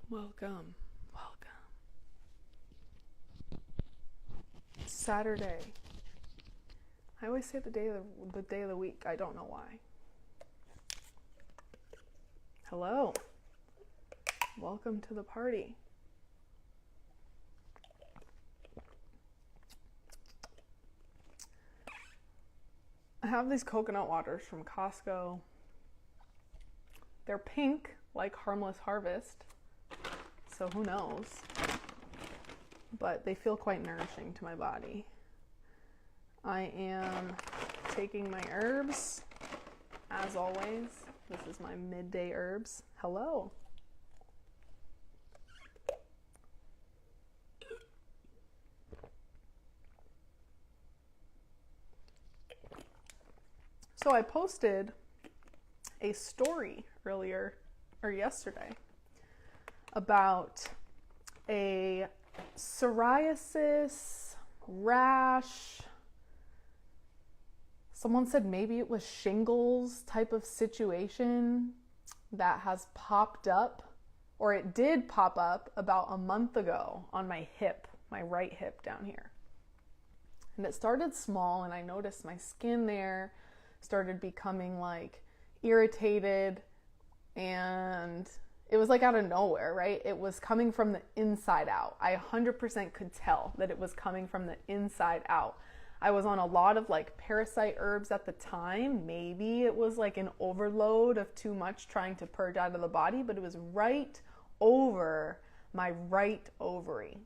Welcome. Saturday. I always say the day of the week. I don't know why. Hello. Welcome to the party. I have these coconut waters from Costco. They're pink, like Harmless Harvest, so who knows? But they feel quite nourishing to my body. I am taking my herbs, as always. This is my midday herbs. Hello. So I posted a story yesterday about a psoriasis rash. Someone said maybe it was shingles type of situation that has popped up, or it did pop up about a month ago on my hip, my right hip down here. And it started small, and I noticed my skin there started becoming like irritated, and it was like out of nowhere, right? It was coming from the inside out. I 100% could tell that it was coming from the inside out. I was on a lot of like parasite herbs at the time. Maybe it was like an overload of too much trying to purge out of the body, but it was right over my right ovary.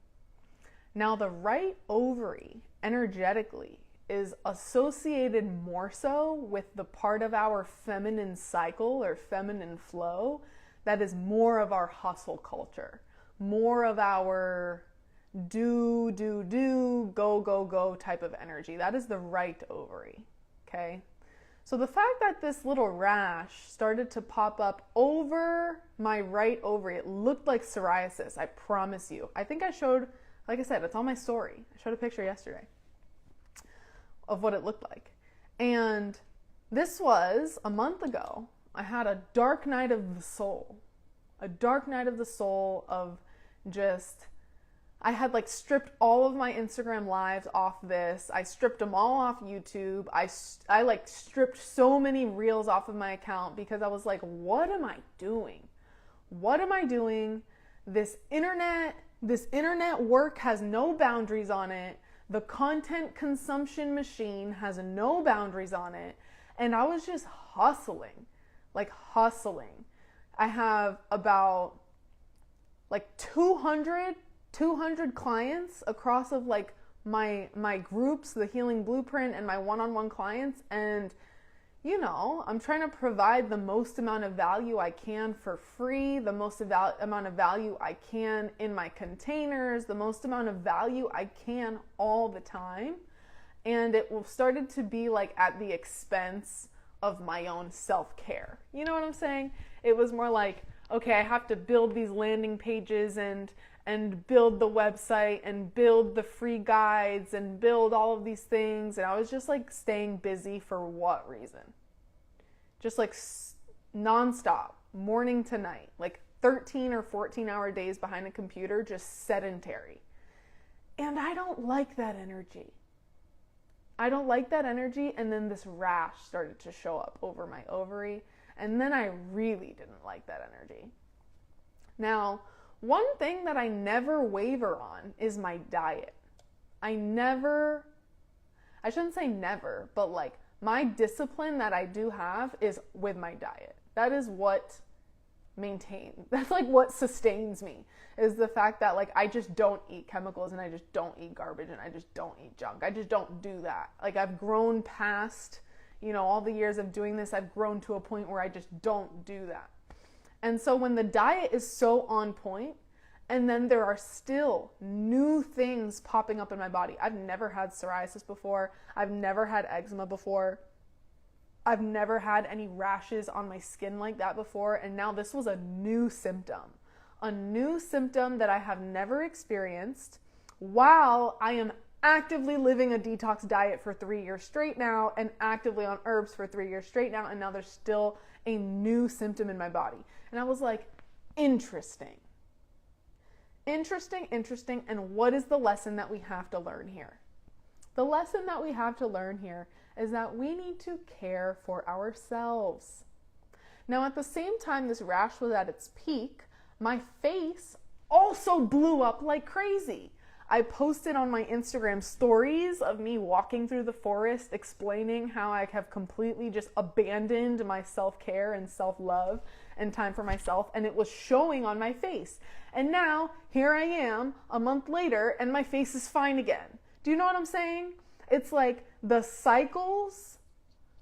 Now the right ovary energetically is associated more so with the part of our feminine cycle or feminine flow that is more of our hustle culture, more of our do, go type of energy. That is the right ovary, okay? So the fact that this little rash started to pop up over my right ovary, it looked like psoriasis, I promise you. I think I showed, like I said, it's on my story. I showed a picture yesterday of what it looked like. And this was a month ago. I had a dark night of the soul. A dark night of the soul of just, I had like stripped all of my Instagram lives off this. I stripped them all off YouTube. I like stripped so many reels off of my account because I was like, what am I doing? What am I doing? This internet work has no boundaries on it. The content consumption machine has no boundaries on it. And I was just hustling. I have about like 200 clients across of like my groups, the Healing Blueprint, and my one-on-one clients. And you know, I'm trying to provide the most amount of value I can for free, the most amount of value I can in my containers, the most amount of value I can all the time. And it started to be like at the expense of my own self-care. You know what I'm saying? It was more like, okay, I have to build these landing pages and build the website and build the free guides and build all of these things. And I was just like staying busy for what reason? Just like nonstop, morning to night, like 13 or 14-hour days behind a computer, just sedentary. And I don't like that energy. And then this rash started to show up over my ovary. And then I really didn't like that energy. Now, one thing that I never waver on is my diet. I shouldn't say never, but like my discipline that I do have is with my diet. That is what that's like what sustains me, is the fact that like I just don't eat chemicals and I just don't eat garbage and I just don't eat junk. I just don't do that. Like I've grown past, you know, all the years of doing this, I've grown to a point where I just don't do that. And so when the diet is so on point, and then there are still new things popping up in my body. I've never had psoriasis before. I've never had eczema before. I've never had any rashes on my skin like that before. And now this was a new symptom that I have never experienced while I am actively living a detox diet for 3 years straight now and actively on herbs for 3 years straight now. And now there's still a new symptom in my body. And I was like, interesting. Interesting. And what is the lesson that we have to learn here? The lesson that we have to learn here is that we need to care for ourselves. Now, at the same time this rash was at its peak, my face also blew up like crazy. I posted on my Instagram stories of me walking through the forest explaining how I have completely just abandoned my self-care and self-love and time for myself, and it was showing on my face. And now, here I am a month later, and my face is fine again. Do you know what I'm saying? It's like the cycles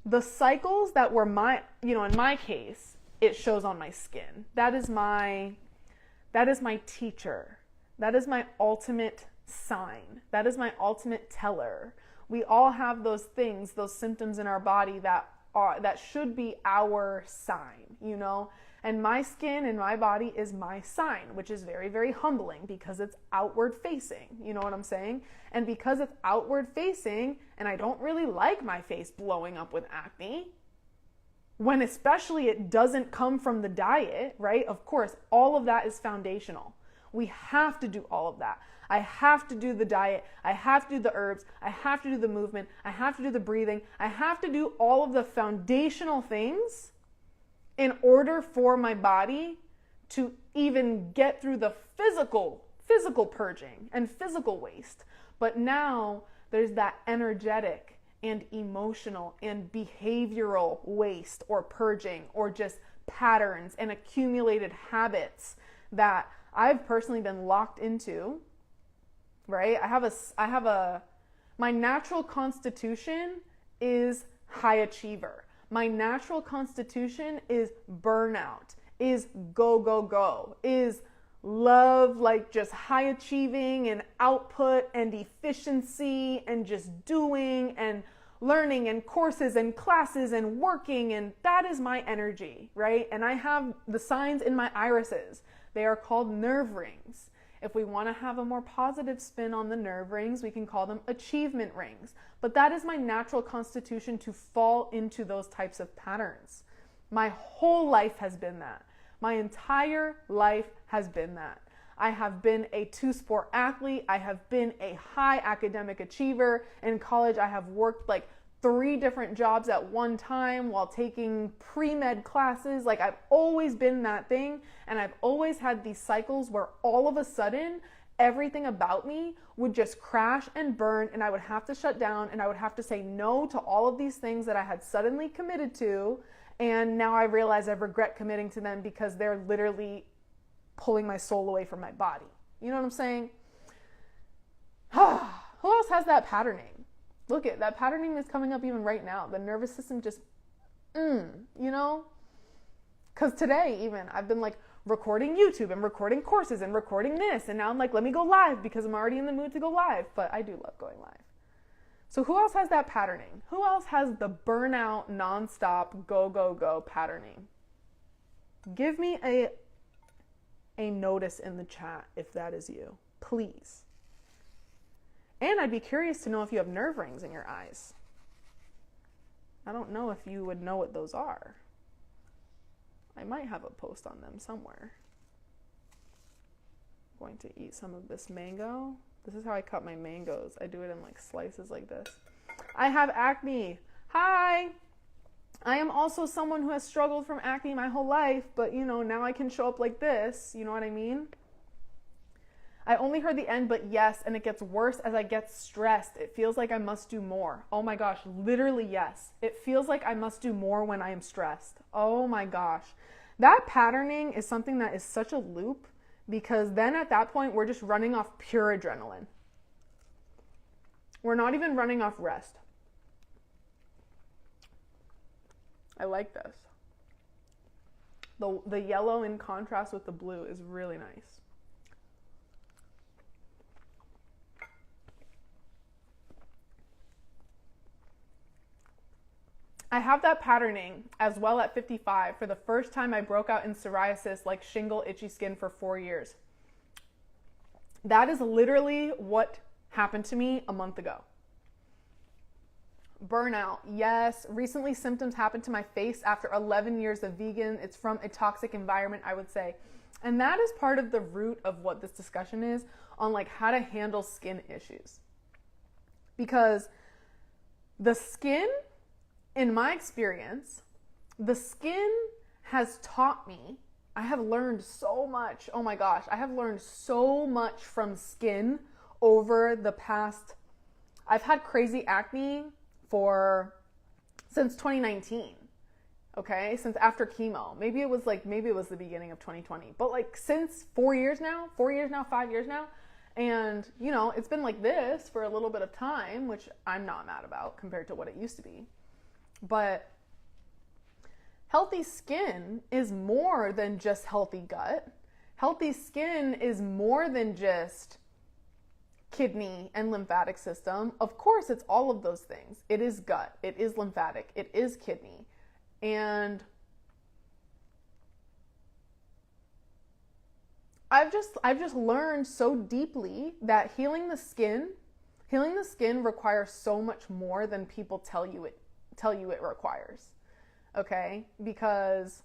that were my, in my case, it shows on my skin. That is my teacher. That is my ultimate sign. That is my ultimate teller. We all have those things, those symptoms in our body that should be our sign, And my skin and my body is my sign, which is very, very humbling because it's outward facing. You know what I'm saying? And because it's outward facing, and I don't really like my face blowing up with acne, when especially it doesn't come from the diet, right? Of course, all of that is foundational. We have to do all of that. I have to do the diet. I have to do the herbs. I have to do the movement. I have to do the breathing. I have to do all of the foundational things in order for my body to even get through the physical purging and physical waste. But now there's that energetic and emotional and behavioral waste or purging or just patterns and accumulated habits that I've personally been locked into, right? My natural constitution is high achiever. My natural constitution is burnout, is go, is love, like just high achieving and output and efficiency and just doing and learning and courses and classes and working, and that is my energy, right? And I have the signs in my irises. They are called nerve rings. If we want to have a more positive spin on the nerve rings, we can call them achievement rings. But that is my natural constitution to fall into those types of patterns. My whole life has been that. My entire life has been that. I have been a two-sport athlete. I have been a high academic achiever. In college, I have worked like 3 different jobs at one time while taking pre-med classes. Like, I've always been that thing, and I've always had these cycles where all of a sudden everything about me would just crash and burn, and I would have to shut down, and I would have to say no to all of these things that I had suddenly committed to, and now I realize I regret committing to them because they're literally pulling my soul away from my body. You know what I'm saying? Who else has that patterning? Look at that patterning is coming up even right now. The nervous system just, because today even I've been like recording YouTube and recording courses and recording this. And now I'm like, let me go live because I'm already in the mood to go live. But I do love going live. So who else has that patterning? Who else has the burnout, nonstop, go patterning? Give me a notice in the chat if that is you, please. And I'd be curious to know if you have nerve rings in your eyes. I don't know if you would know what those are. I might have a post on them somewhere. I'm going to eat some of this mango. This is how I cut my mangoes. I do it in like slices like this. I have acne. Hi! I am also someone who has struggled from acne my whole life, but now I can show up like this. You know what I mean? I only heard the end, but yes, and it gets worse as I get stressed. It feels like I must do more. Oh my gosh, literally yes. It feels like I must do more when I am stressed. Oh my gosh. That patterning is something that is such a loop because then at that point, we're just running off pure adrenaline. We're not even running off rest. I like this. The yellow in contrast with the blue is really nice. I have that patterning as well at 55. For the first time, I broke out in psoriasis, like shingle, itchy skin for 4 years. That is literally what happened to me a month ago. Burnout, yes. Recently, symptoms happened to my face after 11 years of vegan. It's from a toxic environment, I would say. And that is part of the root of what this discussion is on like how to handle skin issues. Because the skin, in my experience, the skin has taught me, I have learned so much. Oh my gosh, I have learned so much from skin over the past, I've had crazy acne since 2019. Okay, since after chemo. Maybe it was the beginning of 2020, but like since 4 years now, 5 years now. And you know, it's been like this for a little bit of time, which I'm not mad about compared to what it used to be. But healthy skin is more than just healthy gut. Healthy skin is more than just kidney and lymphatic system. Of course, it's all of those things. It is gut, it is lymphatic, it is kidney. And I've just learned so deeply that healing the skin requires so much more than people tell you it requires. Okay? Because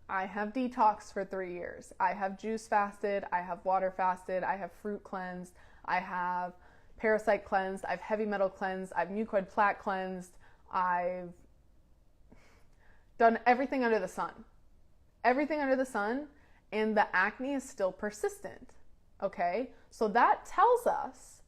I have detoxed for 3 years. I have juice fasted, I have water fasted, I have fruit cleansed, I have parasite cleansed, I've heavy metal cleansed, I've mucoid plaque cleansed, I've done everything under the sun. Everything under the sun, and the acne is still persistent. Okay? So that tells us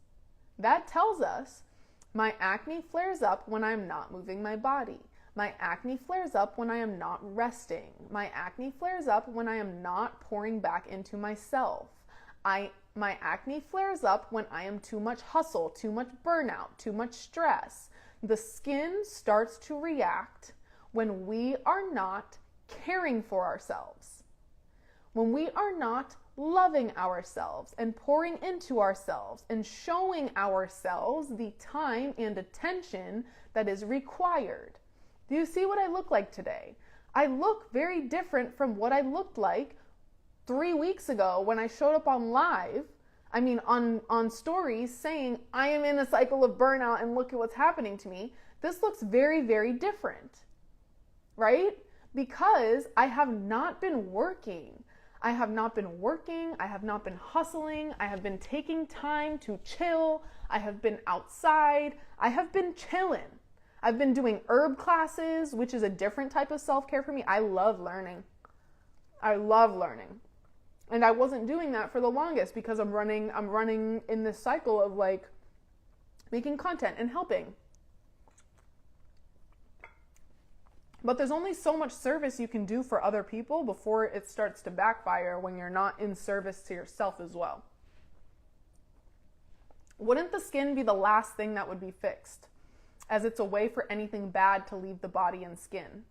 my acne flares up when I'm not moving my body. My acne flares up when I am not resting. My acne flares up when I am not pouring back into myself. My acne flares up when I am too much hustle, too much burnout, too much stress. The skin starts to react when we are not caring for ourselves. When we are not loving ourselves and pouring into ourselves and showing ourselves the time and attention that is required. Do you see what I look like today? I look very different from what I looked like 3 weeks ago when I showed up on on stories saying I am in a cycle of burnout and look at what's happening to me. This looks very, very different, right? Because I have not been working. I have not been hustling, I have been taking time to chill, I have been outside, I have been chilling. I've been doing herb classes, which is a different type of self-care for me. I love learning. And I wasn't doing that for the longest because I'm running in this cycle of like making content and helping. But there's only so much service you can do for other people before it starts to backfire when you're not in service to yourself as well. Wouldn't the skin be the last thing that would be fixed, as it's a way for anything bad to leave the body and skin?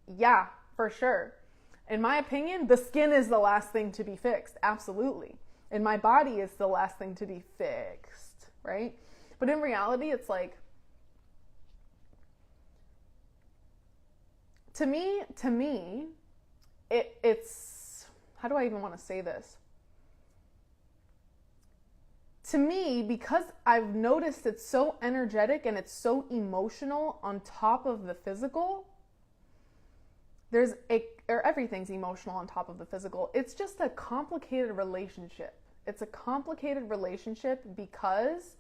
Yeah, for sure. In my opinion, the skin is the last thing to be fixed. Absolutely. And my body is the last thing to be fixed, right? But in reality, it's like, to me, it's, how do I even want to say this? To me, because I've noticed it's so energetic and it's so emotional on top of the physical, everything's emotional on top of the physical. It's just a complicated relationship. It's a complicated relationship because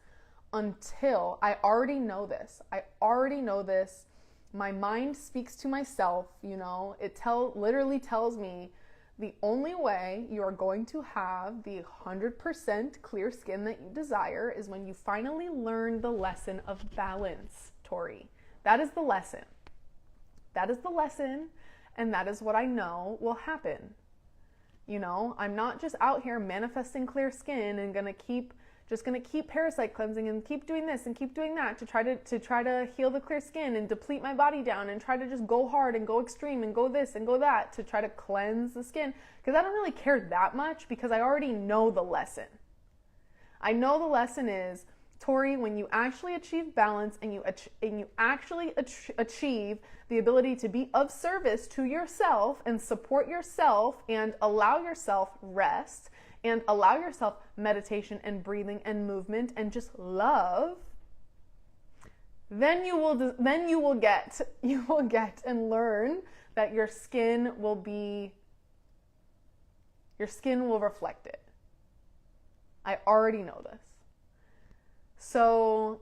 until I already know this, my mind speaks to myself, you know, literally tells me the only way you are going to have the 100% clear skin that you desire is when you finally learn the lesson of balance, Tori. That is the lesson. And that is what I know will happen. You know, I'm not just out here manifesting clear skin and gonna keep parasite cleansing and keep doing this and keep doing that to try to heal the clear skin and deplete my body down and try to just go hard and go extreme and go this and go that to try to cleanse the skin, because I don't really care that much, because I already know the lesson. I know the lesson is, Tori, when you actually achieve balance and you actually achieve the ability to be of service to yourself and support yourself and allow yourself rest and allow yourself meditation and breathing and movement and just love, then you will get and learn that your skin will reflect it. I already know this. So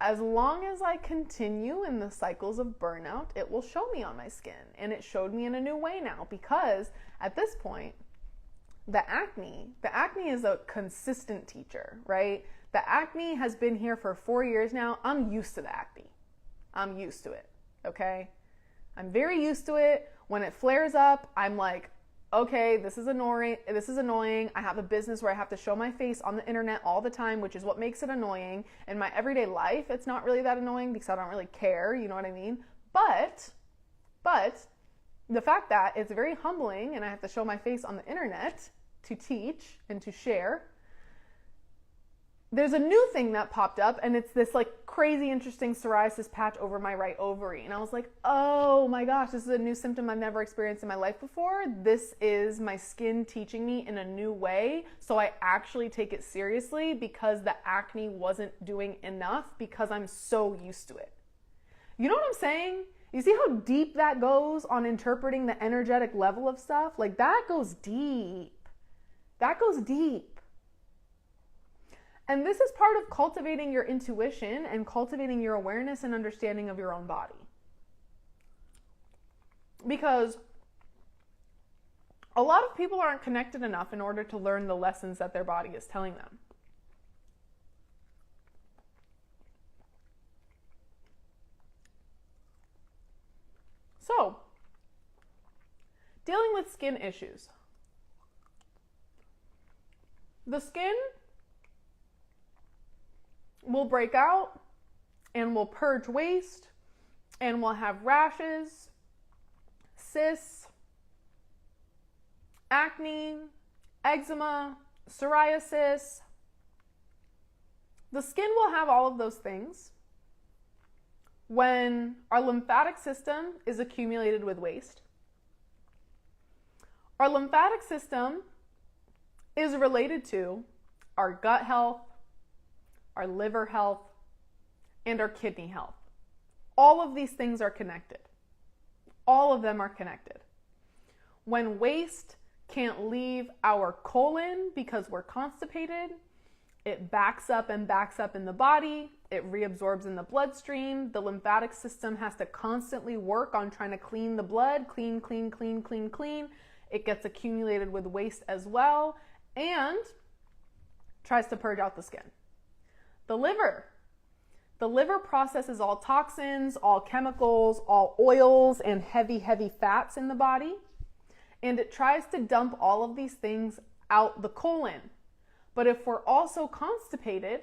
as long as I continue in the cycles of burnout, it will show me on my skin. And it showed me in a new way now, because at this point, the acne is a consistent teacher, right? The acne has been here for 4 years now. I'm used to the acne. I'm used to it, okay? I'm very used to it. When it flares up, I'm like, okay, this is annoying. I have a business where I have to show my face on the internet all the time, which is what makes it annoying. In my everyday life, it's not really that annoying because I don't really care, you know what I mean? But the fact that it's very humbling and I have to show my face on the internet to teach and to share, there's a new thing that popped up, and it's this like crazy interesting psoriasis patch over my right ovary. And I was like, oh my gosh, this is a new symptom I've never experienced in my life before. This is my skin teaching me in a new way. So I actually take it seriously, because the acne wasn't doing enough, because I'm so used to it. You know what I'm saying? You see how deep that goes on interpreting the energetic level of stuff? Like that goes deep. That goes deep. And this is part of cultivating your intuition and cultivating your awareness and understanding of your own body. Because a lot of people aren't connected enough in order to learn the lessons that their body is telling them. So, dealing with skin issues. The skin will break out and will purge waste and will have rashes, cysts, acne, eczema, psoriasis. The skin will have all of those things when our lymphatic system is accumulated with waste. Our lymphatic system is related to our gut health, our liver health, and our kidney health. All of these things are connected. All of them are connected. When waste can't leave our colon because we're constipated, it backs up in the body, it reabsorbs in the bloodstream. The lymphatic system has to constantly work on trying to clean the blood, clean. It gets accumulated with waste as well, and tries to purge out the skin. The liver processes all toxins, all chemicals, all oils, and heavy fats in the body. And it tries to dump all of these things out the colon. But if we're also constipated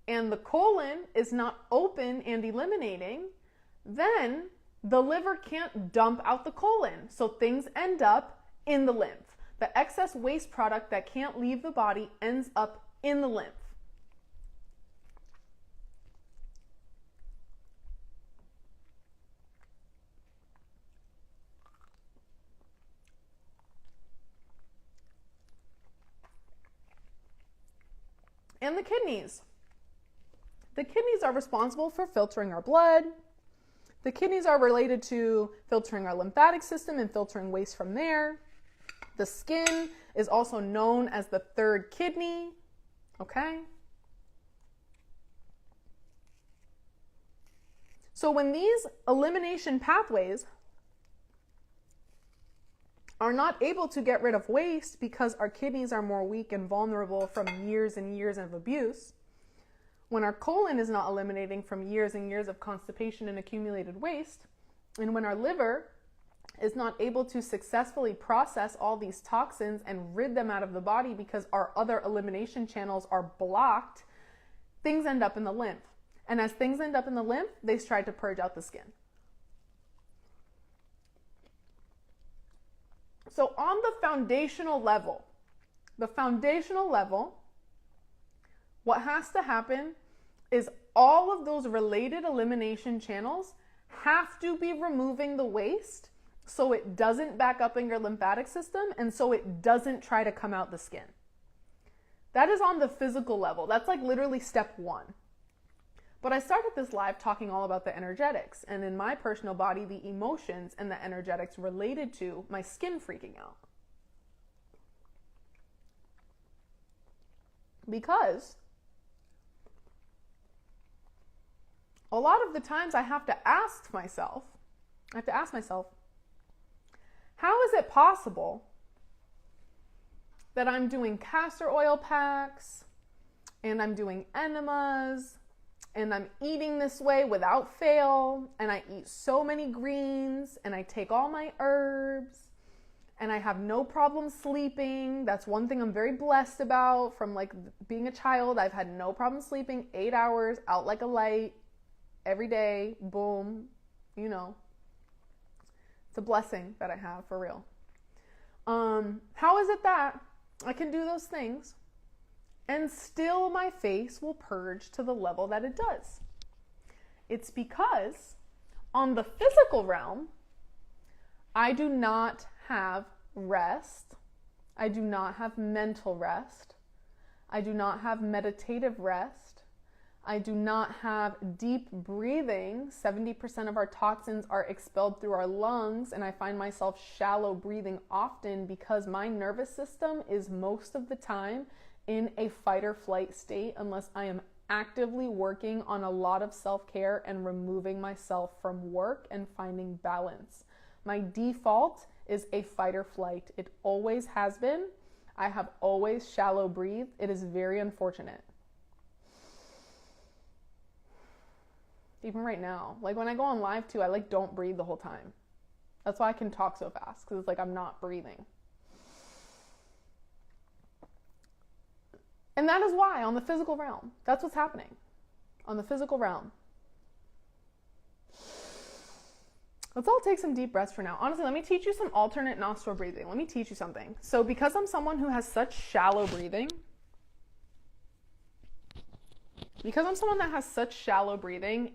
and the colon is not open and eliminating, then the liver can't dump out the colon. So things end up in the lymph. The excess waste product that can't leave the body ends up in the lymph. And the kidneys. The kidneys are responsible for filtering our blood. The kidneys are related to filtering our lymphatic system and filtering waste from there. The skin is also known as the third kidney, okay? So when these elimination pathways are not able to get rid of waste because our kidneys are more weak and vulnerable from years and years of abuse, when our colon is not eliminating from years and years of constipation and accumulated waste, and when our liver is not able to successfully process all these toxins and rid them out of the body because our other elimination channels are blocked, things end up in the lymph. And as things end up in the lymph, they try to purge out the skin. So on the foundational level, what has to happen is all of those related elimination channels have to be removing the waste so it doesn't back up in your lymphatic system and so it doesn't try to come out the skin. That is on the physical level. That's like literally step one. But I started this live talking all about the energetics, and in my personal body, the emotions and the energetics related to my skin freaking out. Because a lot of the times I have to ask myself, how is it possible that I'm doing castor oil packs and I'm doing enemas and I'm eating this way without fail, and I eat so many greens, and I take all my herbs, and I have no problem sleeping. That's one thing I'm very blessed about from like being a child. I've had no problem sleeping, 8 hours, out like a light, every day, boom, you know. It's a blessing that I have, for real. How is it that I can do those things and still my face will purge to the level that it does? It's because on the physical realm, I do not have rest. I do not have mental rest. I do not have meditative rest. I do not have deep breathing. 70% of our toxins are expelled through our lungs, and I find myself shallow breathing often because my nervous system is most of the time in a fight or flight state unless I am actively working on a lot of self-care and removing myself from work and finding balance. My default is a fight or flight. It always has been. I have always shallow breathed. It is very unfortunate. Even right now, like when I go on live too, I like don't breathe the whole time. That's why I can talk so fast, because it's like I'm not breathing. And that is why on the physical realm, that's what's happening on the physical realm. Let's all take some deep breaths for now. Honestly, let me teach you some alternate nostril breathing. Let me teach you something. So because I'm someone who has such shallow breathing,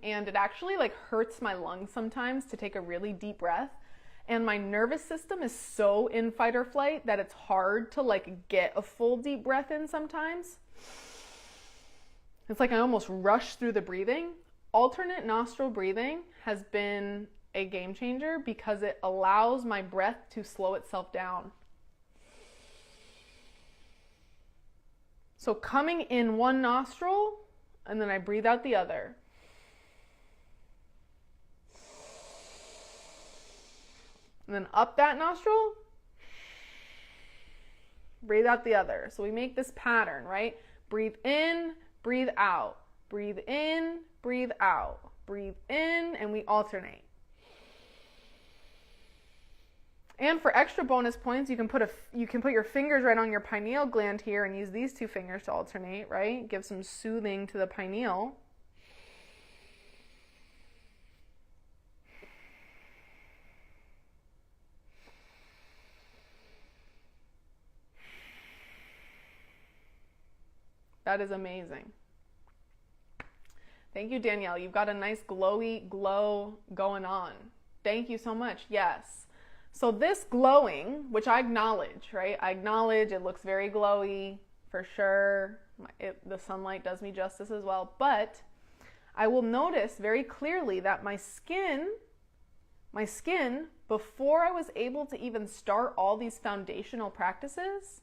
and it actually like hurts my lungs sometimes to take a really deep breath, and my nervous system is so in fight or flight that it's hard to like get a full deep breath in sometimes. It's like I almost rush through the breathing. Alternate nostril breathing has been a game changer because it allows my breath to slow itself down. So coming in one nostril, and then I breathe out the other. And then up that nostril, breathe out the other. So we make this pattern, right? Breathe in, breathe out. Breathe in, breathe out. Breathe in, and we alternate. And for extra bonus points, you can put your fingers right on your pineal gland here and use these two fingers to alternate, right? Give some soothing to the pineal. That is amazing. Thank you, Danielle. You've got a nice glowy glow going on. Thank you so much. Yes. So this glowing, which I acknowledge, right? I acknowledge it looks very glowy for sure. The sunlight does me justice as well. But I will notice very clearly that my skin, before I was able to even start all these foundational practices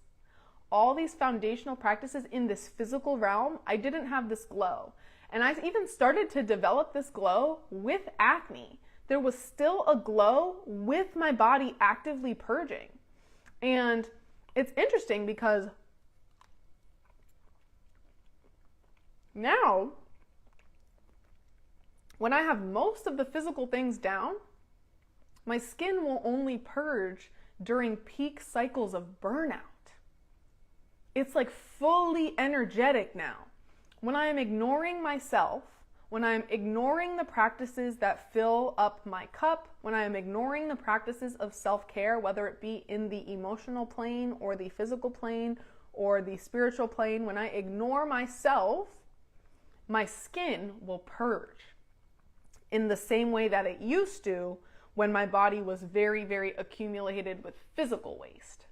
in this physical realm, I didn't have this glow. And I even started to develop this glow with acne. There was still a glow with my body actively purging. And it's interesting because now, when I have most of the physical things down, my skin will only purge during peak cycles of burnout. It's like fully energetic now. When I am ignoring myself, when I'm ignoring the practices that fill up my cup, when I am ignoring the practices of self-care, whether it be in the emotional plane or the physical plane or the spiritual plane, when I ignore myself, my skin will purge in the same way that it used to when my body was very, very accumulated with physical waste.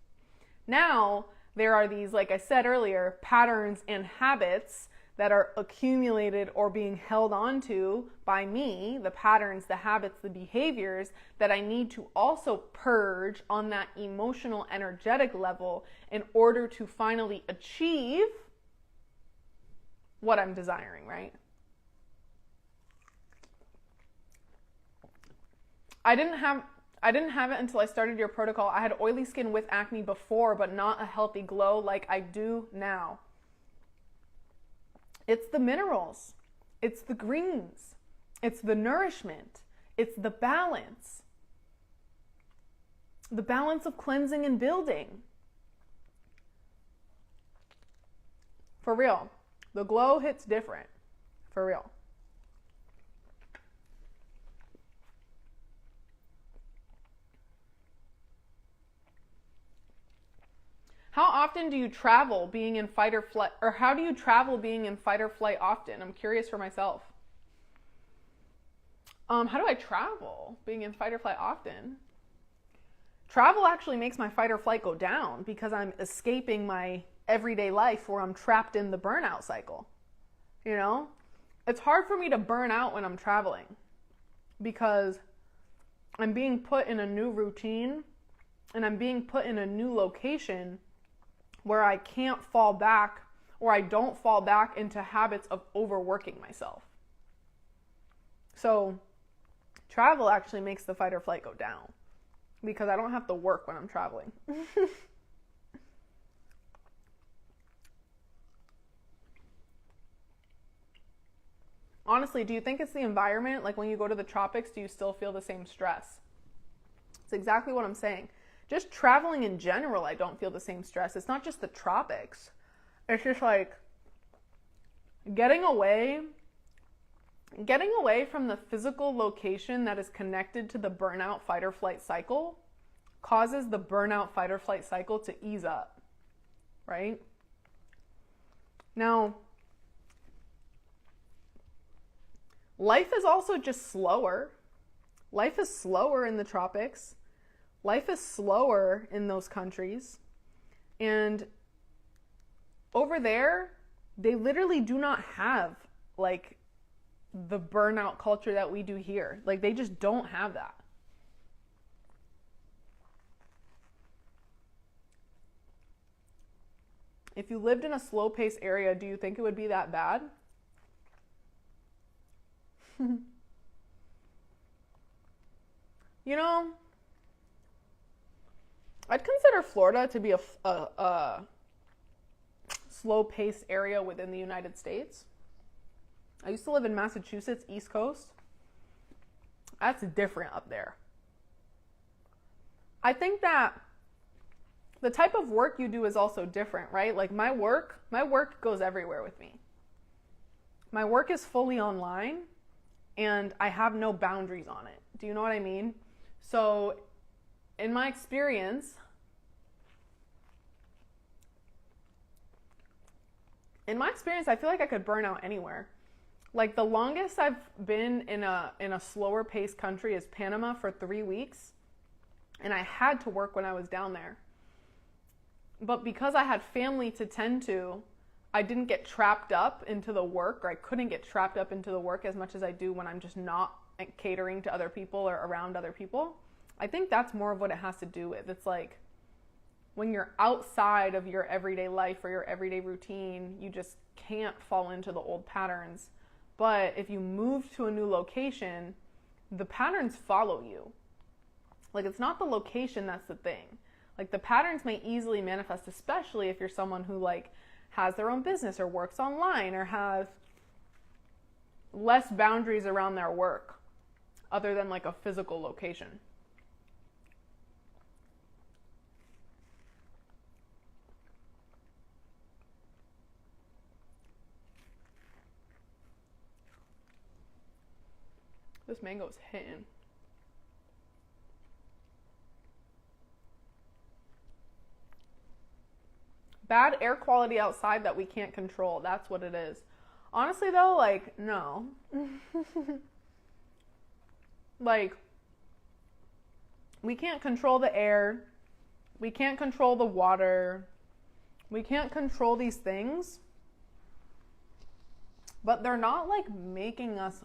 Now, there are these, like I said earlier, patterns and habits that are accumulated or being held onto by me, the patterns, the habits, the behaviors that I need to also purge on that emotional, energetic level in order to finally achieve what I'm desiring, right? I didn't have it until I started your protocol. I had oily skin with acne before, but not a healthy glow like I do now. It's the minerals. It's the greens. It's the nourishment. It's the balance. The balance of cleansing and building. For real. The glow hits different. For real. How often do you travel being in fight or flight? Or how do you travel being in fight or flight often? I'm curious for myself. How do I travel being in fight or flight often? Travel actually makes my fight or flight go down because I'm escaping my everyday life where I'm trapped in the burnout cycle. You know? It's hard for me to burn out when I'm traveling because I'm being put in a new routine and I'm being put in a new location where I can't fall back, or I don't fall back into habits of overworking myself. So travel actually makes the fight or flight go down because I don't have to work when I'm traveling. Honestly, do you think it's the environment? Like when you go to the tropics, do you still feel the same stress? It's exactly what I'm saying. Just traveling in general, I don't feel the same stress. It's not just the tropics. It's just like getting away from the physical location that is connected to the burnout fight or flight cycle causes the burnout fight or flight cycle to ease up, right? Now, life is also just slower. Life is slower in the tropics. Life is slower in those countries. And over there, they literally do not have like the burnout culture that we do here. Like they just don't have that. If you lived in a slow-paced area, do you think it would be that bad? You know, I'd consider Florida to be a slow-paced area within the United States. I used to live in Massachusetts, East Coast. That's different up there. I think that the type of work you do is also different, right? Like my work goes everywhere with me. My work is fully online and I have no boundaries on it. Do you know what I mean? So in my experience, I feel like I could burn out anywhere. Like the longest I've been in a slower paced country is Panama for 3 weeks. And I had to work when I was down there. But because I had family to tend to, I didn't get trapped up into the work, or I couldn't get trapped up into the work as much as I do when I'm just not catering to other people or around other people. I think that's more of what it has to do with. It's like when you're outside of your everyday life or your everyday routine, you just can't fall into the old patterns. But if you move to a new location, the patterns follow you. Like it's not the location that's the thing. Like the patterns may easily manifest, especially if you're someone who like has their own business or works online or has less boundaries around their work other than like a physical location. This mango's hitting. Bad air quality outside that we can't control. That's what it is. Honestly though, like, no. Like, we can't control the air. We can't control the water. We can't control these things. but they're not like making us,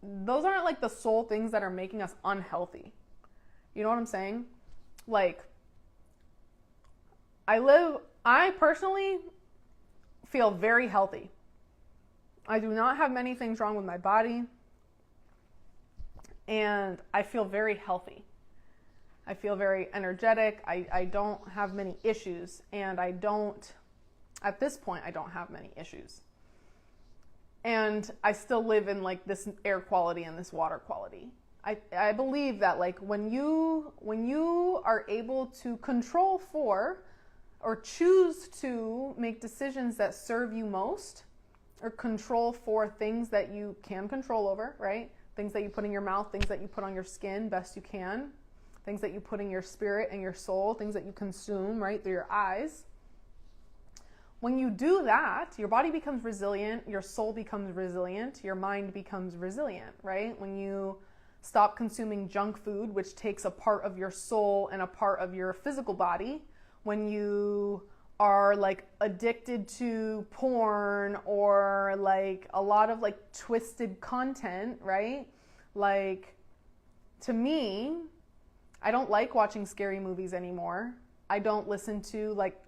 those aren't like the sole things that are making us unhealthy. You know what I'm saying? Like, I personally feel very healthy. I do not have many things wrong with my body, and I feel very healthy. I feel very energetic. I don't have many issues, and at this point, I don't have many issues. And I still live in like this air quality and this water quality. I believe that like when you are able to control for or choose to make decisions that serve you most, or control for things that you can control over, right? Things that you put in your mouth, things that you put on your skin best you can, things that you put in your spirit and your soul, things that you consume, right, through your eyes. When you do that, your body becomes resilient, your soul becomes resilient, your mind becomes resilient, right? When you stop consuming junk food, which takes a part of your soul and a part of your physical body, when you are like addicted to porn or like a lot of like twisted content, right? Like, to me, I don't like watching scary movies anymore. I don't listen to like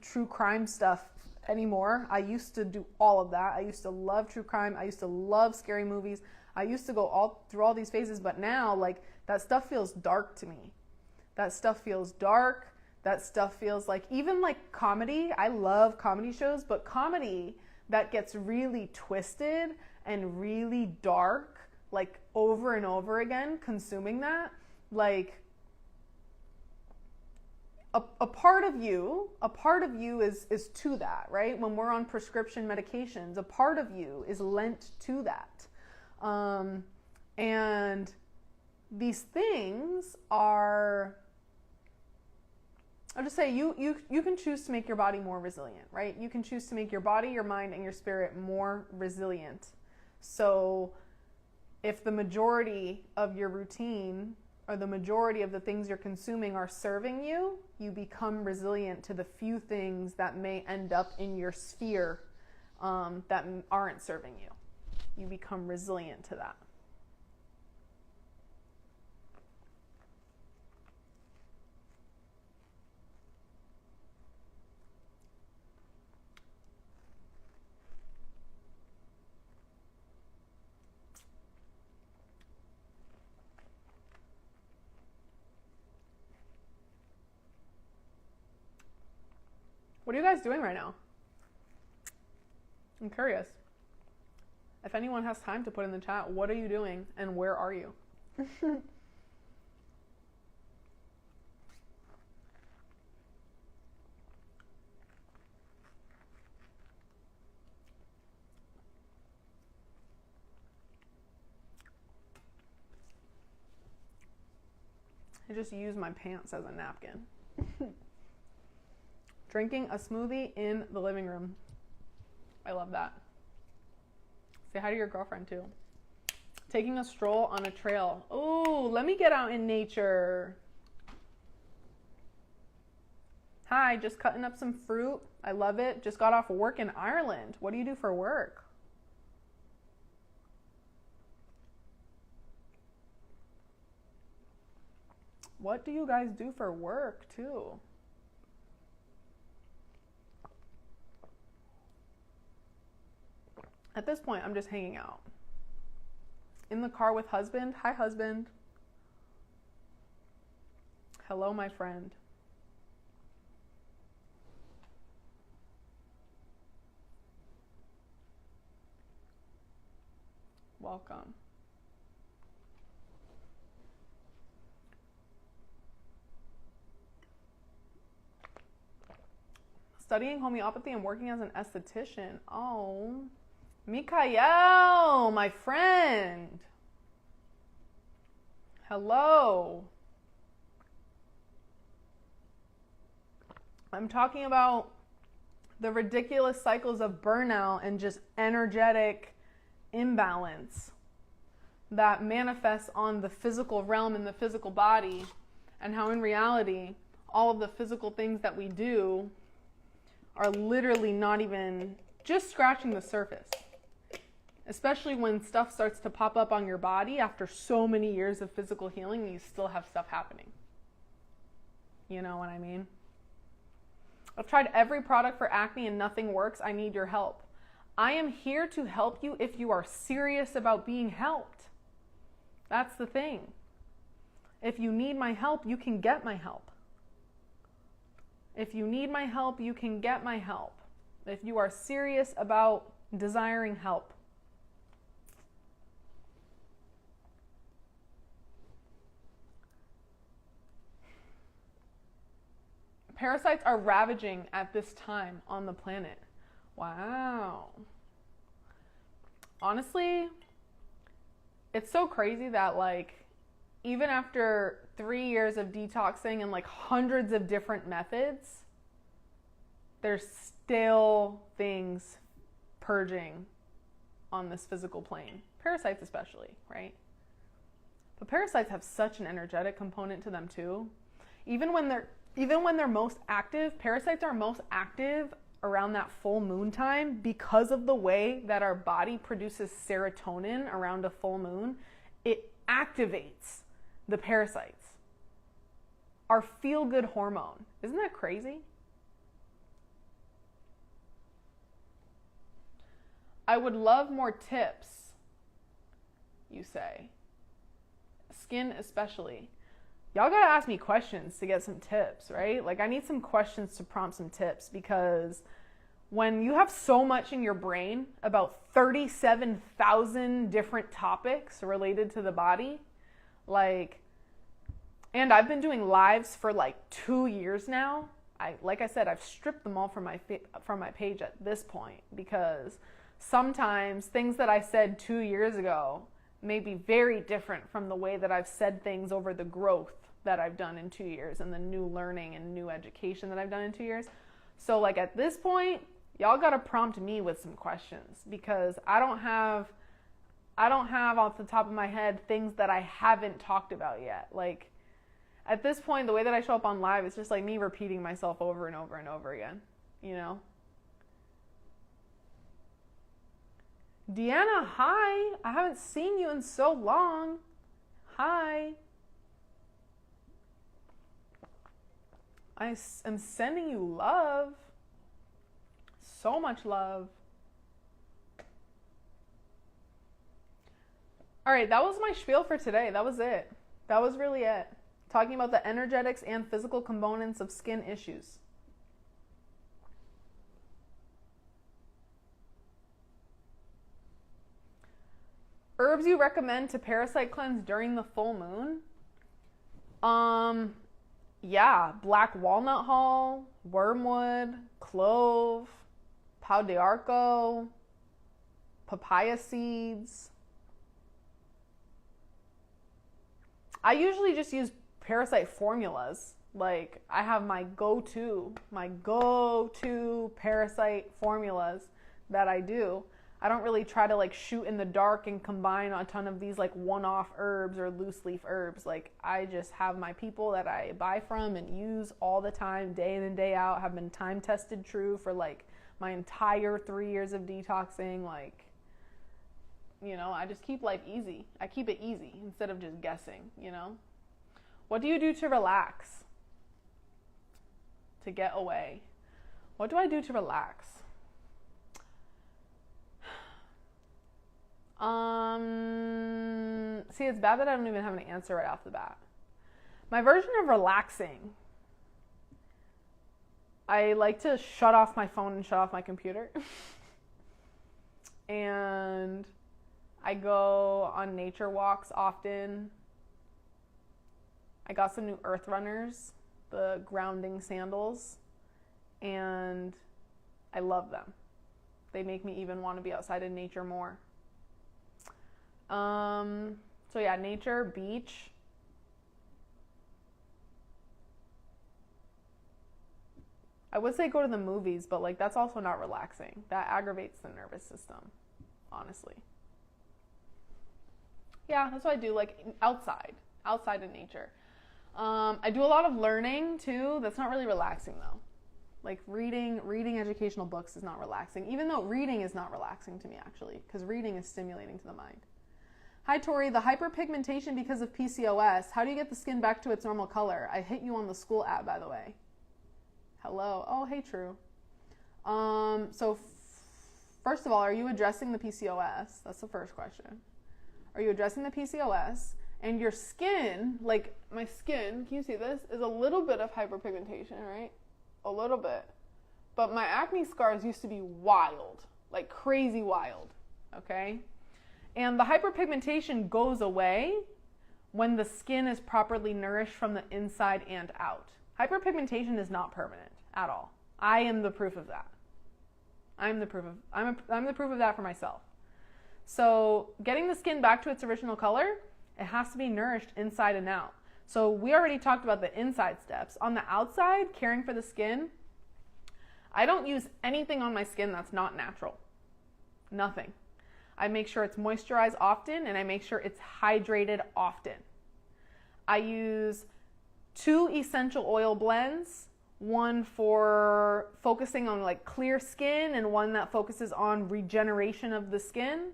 true crime stuff anymore. I used to do all of that. I used to love true crime. I used to love scary movies. I used to go all through all these phases, but now like that stuff feels dark to me. That stuff feels dark. That stuff feels like, even like comedy. I love comedy shows, but comedy that gets really twisted and really dark, like over and over again, consuming that, like a part of you is to that, right? When we're on prescription medications, a part of you is lent to that. And these things are, I'll just say you can choose to make your body more resilient, right? You can choose to make your body, your mind, and your spirit more resilient. So if the majority of your routine or the majority of the things you're consuming are serving you, you become resilient to the few things that may end up in your sphere that aren't serving you. You become resilient to that. What are you guys doing right now? I'm curious. If anyone has time to put in the chat, what are you doing and where are you? I just use my pants as a napkin. Drinking a smoothie in the living room. I love that. Say hi to your girlfriend too. Taking a stroll on a trail. Oh, let me get out in nature. Hi, just cutting up some fruit. I love it. Just got off work in Ireland. What do you do for work? What do you guys do for work too? At this point, I'm just hanging out. In the car with husband. Hi, husband. Hello, my friend. Welcome. Studying homeopathy and working as an esthetician. Oh, Mikael, my friend. Hello. I'm talking about the ridiculous cycles of burnout and just energetic imbalance that manifests on the physical realm and the physical body, and how in reality, all of the physical things that we do are literally not even just scratching the surface. Especially when stuff starts to pop up on your body after so many years of physical healing, you still have stuff happening. You know what I mean? I've tried every product for acne and nothing works. I need your help. I am here to help you if you are serious about being helped. That's the thing. If you need my help, you can get my help. If you need my help, you can get my help. If you are serious about desiring help. Parasites are ravaging at this time on the planet. Wow. Honestly, it's so crazy that like even after 3 years of detoxing and like hundreds of different methods, there's still things purging on this physical plane. Parasites especially, right? But parasites have such an energetic component to them too. Even when they're most active, parasites are most active around that full moon time because of the way that our body produces serotonin around a full moon. It activates the parasites. Our feel-good hormone. Isn't that crazy? I would love more tips, you say. Skin especially. Y'all gotta ask me questions to get some tips, right? Like I need some questions to prompt some tips, because when you have so much in your brain about 37,000 different topics related to the body, and I've been doing lives for like 2 years now. Like I said, I've stripped them all from my page at this point, because sometimes things that I said 2 years ago may be very different from the way that I've said things over the growth that I've done in 2 years and the new learning and new education that I've done in 2 years. So like at this point, y'all gotta prompt me with some questions, because I don't have off the top of my head things that I haven't talked about yet. Like at this point, the way that I show up on live is just like me repeating myself over and over and over again, you know? Deanna, hi. I haven't seen you in so long. Hi. I am sending you love. So much love. All right, that was my spiel for today. That was it. That was really it. Talking about the energetics and physical components of skin issues. Herbs you recommend to parasite cleanse during the full moon? Yeah, black walnut hull, wormwood, clove, pau d'arco, papaya seeds. I usually just use parasite formulas. Like I have my go-to parasite formulas that I do. I don't really try to like shoot in the dark and combine a ton of these like one-off herbs or loose leaf herbs. Like I just have my people that I buy from and use all the time, day in and day out, have been time tested true for like my entire 3 years of detoxing. Like, you know, I just keep life easy. I keep it easy instead of just guessing, you know? What do you do to relax? To get away? What do I do to relax? See, it's bad that I don't even have an answer right off the bat. My version of relaxing, I like to shut off my phone and shut off my computer. And I go on nature walks often. I got some new Earth Runners, the grounding sandals, and I love them. They make me even want to be outside in nature more. So yeah, nature, beach. I would say go to the movies, but like that's also not relaxing. That aggravates the nervous system, honestly. Yeah, that's what I do, like outside in nature. I do a lot of learning too. That's not really relaxing though. Like reading educational books is not relaxing, even though reading is not relaxing to me actually, because reading is stimulating to the mind. Hi Tori, the hyperpigmentation because of PCOS. How do you get the skin back to its normal color? I hit you on the school app, by the way. Hello. Oh, hey, True. First of all, are you addressing the PCOS? That's the first question. Are you addressing the PCOS? And your skin, like my skin, can you see this? Is a little bit of hyperpigmentation, right? A little bit. But my acne scars used to be wild, like crazy wild, okay? And the hyperpigmentation goes away when the skin is properly nourished from the inside and out. Hyperpigmentation is not permanent at all. I am the proof of that. I'm the proof of that for myself. So getting the skin back to its original color, it has to be nourished inside and out. So we already talked about the inside steps. On the outside, caring for the skin, I don't use anything on my skin that's not natural. Nothing. I make sure it's moisturized often, and I make sure it's hydrated often. I use 2 essential oil blends, one for focusing on like clear skin and one that focuses on regeneration of the skin.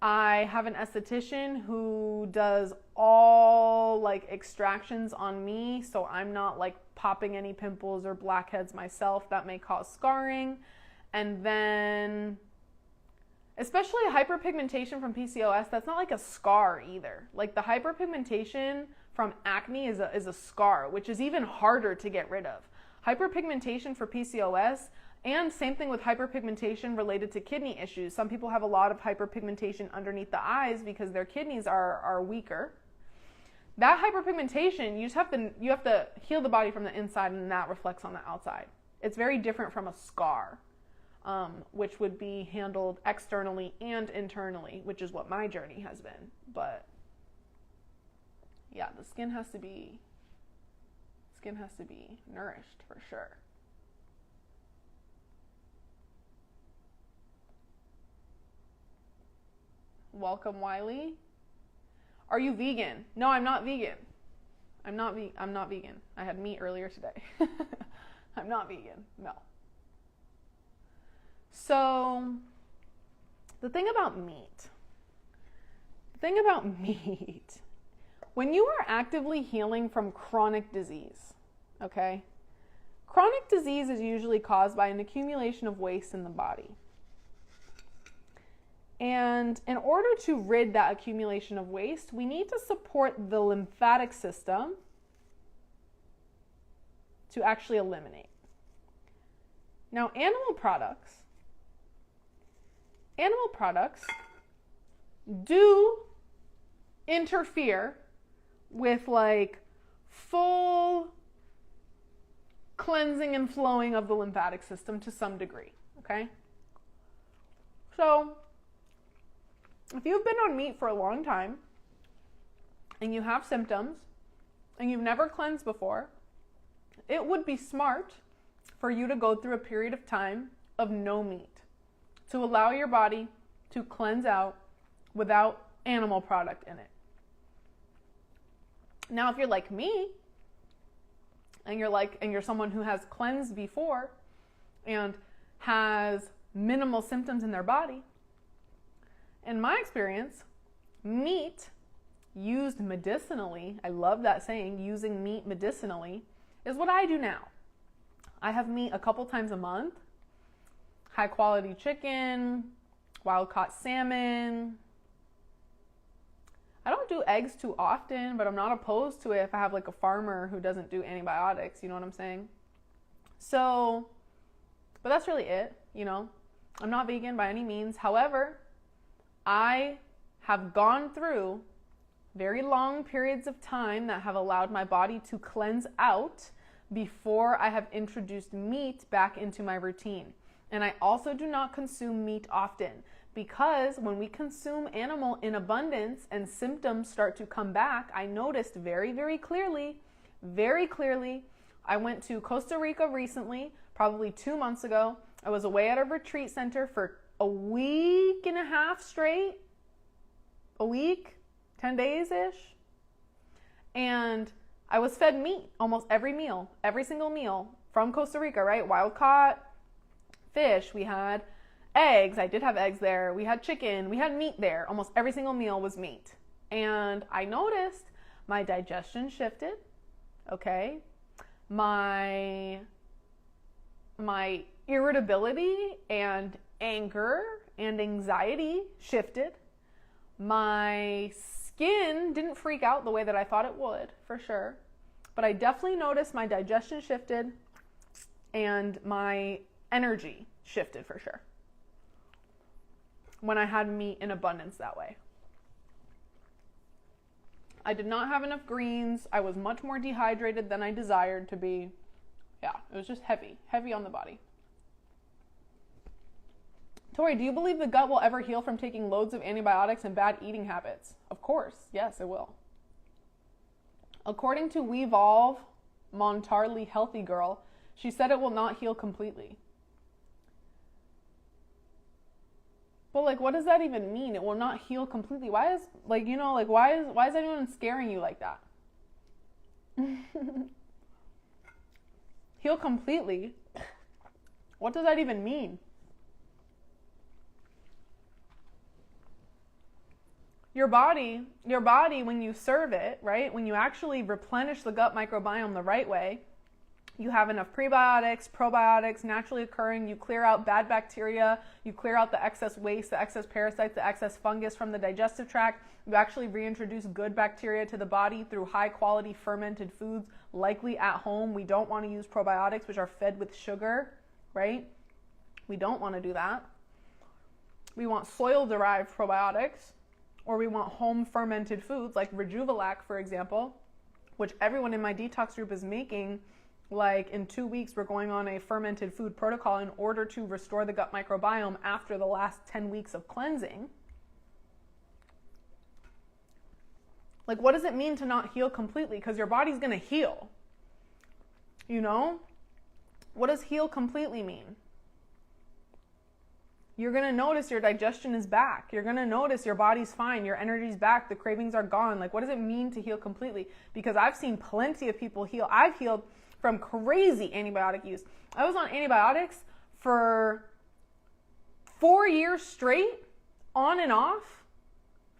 I have an esthetician who does all like extractions on me, so I'm not like popping any pimples or blackheads myself that may cause scarring. And then especially hyperpigmentation from PCOS, that's not like a scar either. Like the hyperpigmentation from acne is a scar, which is even harder to get rid of. Hyperpigmentation for PCOS, and same thing with hyperpigmentation related to kidney issues. Some people have a lot of hyperpigmentation underneath the eyes because their kidneys are weaker. That hyperpigmentation, you have to heal the body from the inside, and that reflects on the outside. It's very different from a scar, which would be handled externally and internally, which is what my journey has been. But yeah, the skin has to be nourished for sure. Welcome, Wiley. Are you vegan? No, I'm not vegan. I'm not vegan. I had meat earlier today. I'm not vegan. No. So, the thing about meat, when you are actively healing from chronic disease, okay? Chronic disease is usually caused by an accumulation of waste in the body. And in order to rid that accumulation of waste, we need to support the lymphatic system to actually eliminate. Now, animal products do interfere with like full cleansing and flowing of the lymphatic system to some degree, okay? So, if you've been on meat for a long time and you have symptoms and you've never cleansed before, it would be smart for you to go through a period of time of no meat to allow your body to cleanse out without animal product in it. Now, if you're like me and you're someone who has cleansed before and has minimal symptoms in their body, in my experience, meat used medicinally, I love that saying, using meat medicinally, is what I do now. I have meat a couple times a month, high quality chicken, wild caught salmon. I don't do eggs too often, but I'm not opposed to it if I have like a farmer who doesn't do antibiotics, you know what I'm saying? So, but that's really it, you know. I'm not vegan by any means. However, I have gone through very long periods of time that have allowed my body to cleanse out before I have introduced meat back into my routine. And I also do not consume meat often, because when we consume animal in abundance and symptoms start to come back, I noticed very, very clearly, I went to Costa Rica recently, probably 2 months ago. I was away at a retreat center for a week and a half straight, 10 days-ish. And I was fed meat almost every meal, every single meal from Costa Rica, right? Wild caught fish. We had eggs. I did have eggs there. We had chicken. We had meat there. Almost every single meal was meat. And I noticed my digestion shifted. Okay. My irritability and anger and anxiety shifted. My skin didn't freak out the way that I thought it would, for sure. But I definitely noticed my digestion shifted and my energy shifted, for sure, when I had meat in abundance that way. I did not have enough greens. I was much more dehydrated than I desired to be. Yeah, it was just heavy on the body. Tori, do you believe the gut will ever heal from taking loads of antibiotics and bad eating habits? Of course, yes, it will. According to Wevolve Montarley Healthy Girl, she said it will not heal completely. But like, what does that even mean? It will not heal completely. Why is why is anyone scaring you like that? Heal completely? What does that even mean? Your body, when you serve it, right? When you actually replenish the gut microbiome the right way, you have enough prebiotics, probiotics, naturally occurring, you clear out bad bacteria, you clear out the excess waste, the excess parasites, the excess fungus from the digestive tract, you actually reintroduce good bacteria to the body through high quality fermented foods, likely at home. We don't want to use probiotics, which are fed with sugar, right? We don't want to do that. We want soil-derived probiotics, or we want home fermented foods like Rejuvelac, for example, which everyone in my detox group is making. Like in 2 weeks, we're going on a fermented food protocol in order to restore the gut microbiome after the last 10 weeks of cleansing. Like, what does it mean to not heal completely? Because your body's going to heal. You know? What does heal completely mean? You're going to notice your digestion is back. You're going to notice your body's fine. Your energy's back. The cravings are gone. Like, what does it mean to heal completely? Because I've seen plenty of people heal. I've healed from crazy antibiotic use. I was on antibiotics for 4 years straight, on and off,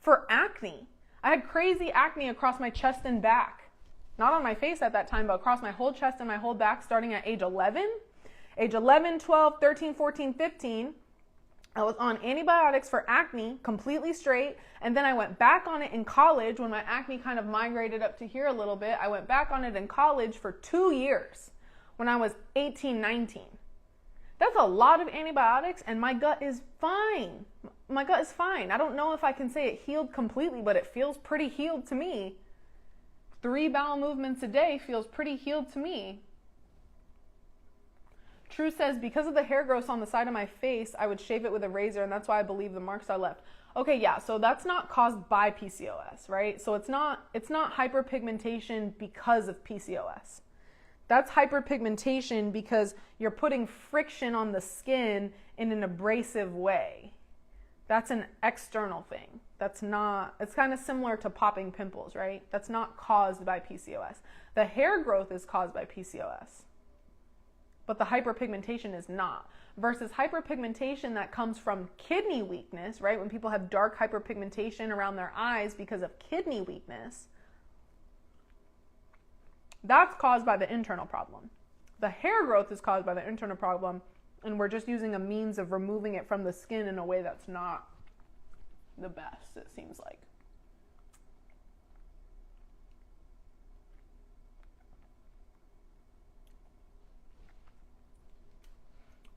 for acne. I had crazy acne across my chest and back. Not on my face at that time, but across my whole chest and my whole back starting at age 11. Age 11, 12, 13, 14, 15. I was on antibiotics for acne completely straight, and then I went back on it in college when my acne kind of migrated up to here a little bit. I went back on it in college for 2 years when I was 18, 19. That's a lot of antibiotics, and my gut is fine. My gut is fine. I don't know if I can say it healed completely, but it feels pretty healed to me. 3 bowel movements a day feels pretty healed to me. True says, because of the hair growth on the side of my face, I would shave it with a razor, and that's why I believe the marks are left. Okay, yeah, so that's not caused by PCOS, right? So it's not hyperpigmentation because of PCOS. That's hyperpigmentation because you're putting friction on the skin in an abrasive way. That's an external thing. That's not, it's kind of similar to popping pimples, right? That's not caused by PCOS. The hair growth is caused by PCOS. But the hyperpigmentation is not. Versus hyperpigmentation that comes from kidney weakness, right? When people have dark hyperpigmentation around their eyes because of kidney weakness, that's caused by the internal problem. The hair growth is caused by the internal problem, and we're just using a means of removing it from the skin in a way that's not the best, it seems like.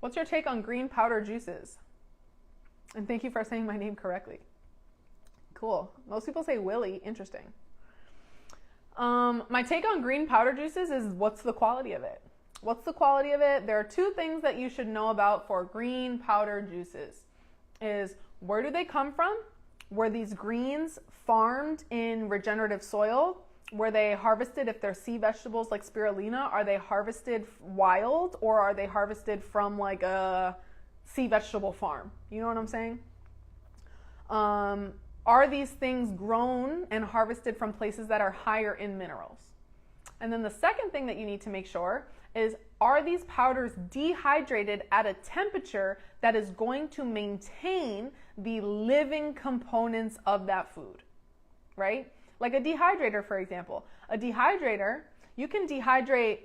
What's your take on green powder juices? And thank you for saying my name correctly. Cool. Most people say Willy. Interesting. My take on green powder juices is, what's the quality of it? What's the quality of it? There are 2 things that you should know about for green powder juices. Is, where do they come from? Were these greens farmed in regenerative soil? Were they harvested, if they're sea vegetables like spirulina, are they harvested wild, or are they harvested from like a sea vegetable farm? You know what I'm saying? Are these things grown and harvested from places that are higher in minerals? And then the second thing that you need to make sure is, are these powders dehydrated at a temperature that is going to maintain the living components of that food, right? Like a dehydrator, for example. A dehydrator, you can dehydrate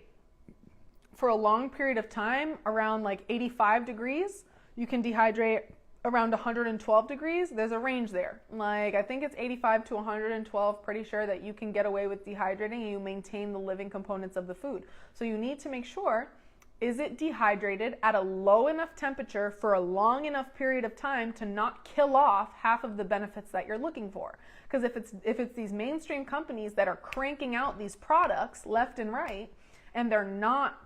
for a long period of time around like 85 degrees. You can dehydrate around 112 degrees. There's a range there. Like, I think it's 85 to 112, pretty sure that you can get away with dehydrating and you maintain the living components of the food. So you need to make sure, is it dehydrated at a low enough temperature for a long enough period of time to not kill off half of the benefits that you're looking for? Because if it's these mainstream companies that are cranking out these products left and right, and they're not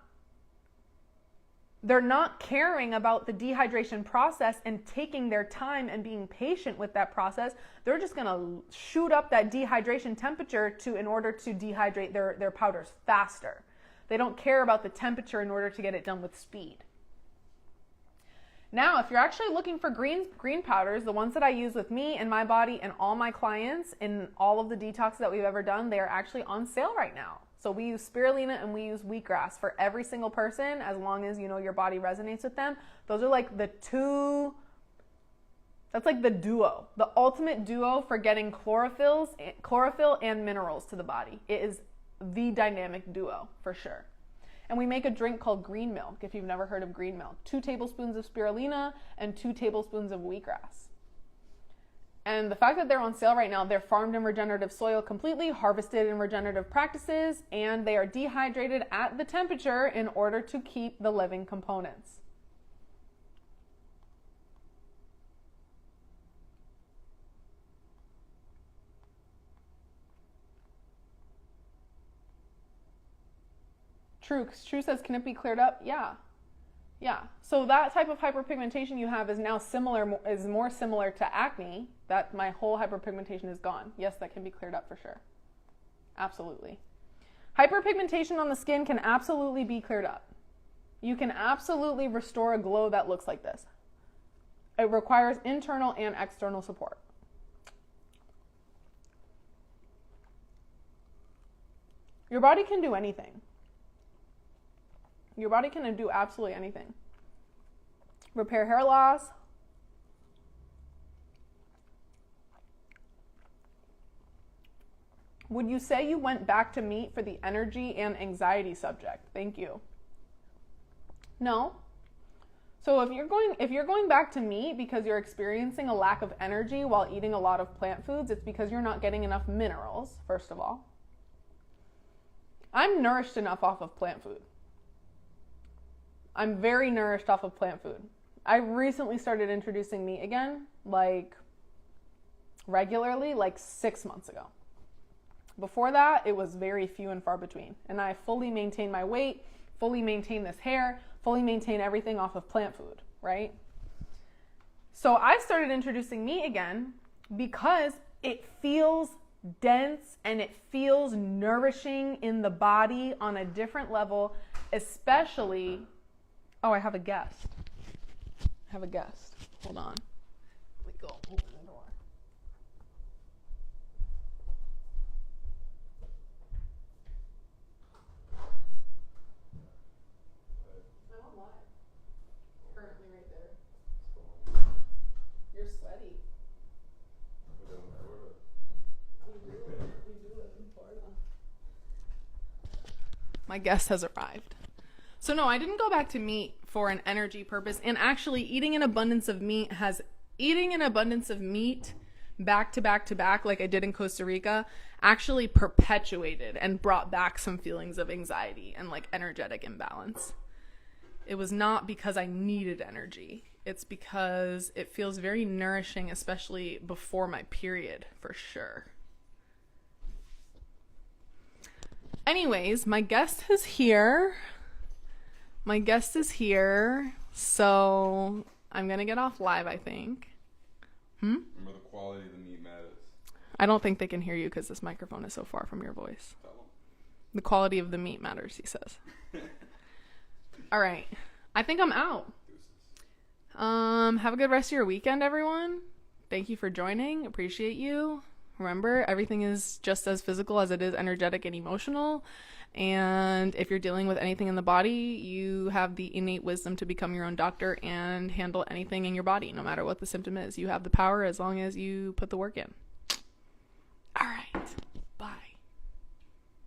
caring about the dehydration process and taking their time and being patient with that process, they're just going to shoot up that dehydration temperature in order to dehydrate their powders faster. They don't care about the temperature in order to get it done with speed. Now, if you're actually looking for green powders, the ones that I use with me and my body and all my clients in all of the detoxes that we've ever done, they are actually on sale right now. So we use spirulina and we use wheatgrass for every single person, as long as, you know, your body resonates with them. Those are like the two, that's like the duo, the ultimate duo for getting chlorophyll and minerals to the body. It is the dynamic duo for sure. And we make a drink called green milk, if you've never heard of green milk. 2 tablespoons of spirulina and 2 tablespoons of wheatgrass. And the fact that they're on sale right now, they're farmed in regenerative soil completely, harvested in regenerative practices, and they are dehydrated at the temperature in order to keep the living components. True says, can it be cleared up? Yeah. Yeah, so that type of hyperpigmentation you have is now more similar to acne. That my whole hyperpigmentation is gone. Yes, that can be cleared up for sure. Absolutely. Hyperpigmentation on the skin can absolutely be cleared up. You can absolutely restore a glow that looks like this. It requires internal and external support. Your body can do anything. Your body can do absolutely anything. Repair hair loss. Would you say you went back to meat for the energy and anxiety subject? Thank you. No. So if you're going back to meat because you're experiencing a lack of energy while eating a lot of plant foods, it's because you're not getting enough minerals, first of all. I'm nourished enough off of plant food. I'm very nourished off of plant food. I recently started introducing meat again, like regularly, like 6 months ago. Before that, it was very few and far between. And I fully maintain my weight, fully maintain this hair, fully maintain everything off of plant food, right? So I started introducing meat again because it feels dense and it feels nourishing in the body on a different level, especially... Oh, I have a guest. Hold on. Let me go open the door. I'm on live. Currently right there. You're sweaty. You do live in Florida. My guest has arrived. So no, I didn't go back to meat for an energy purpose, and actually eating an abundance of meat back to back to back, like I did in Costa Rica, actually perpetuated and brought back some feelings of anxiety and like energetic imbalance. It was not because I needed energy. It's because it feels very nourishing, especially before my period, for sure. Anyways, my guest is here. So I'm going to get off live, I think. Remember, the quality of the meat matters. I don't think they can hear you because this microphone is so far from your voice. The quality of the meat matters, he says. All right. I think I'm out. Have a good rest of your weekend, everyone. Thank you for joining. Appreciate you. Remember, everything is just as physical as it is energetic and emotional. And if you're dealing with anything in the body, you have the innate wisdom to become your own doctor and handle anything in your body, no matter what the symptom is. You have the power as long as you put the work in. All right.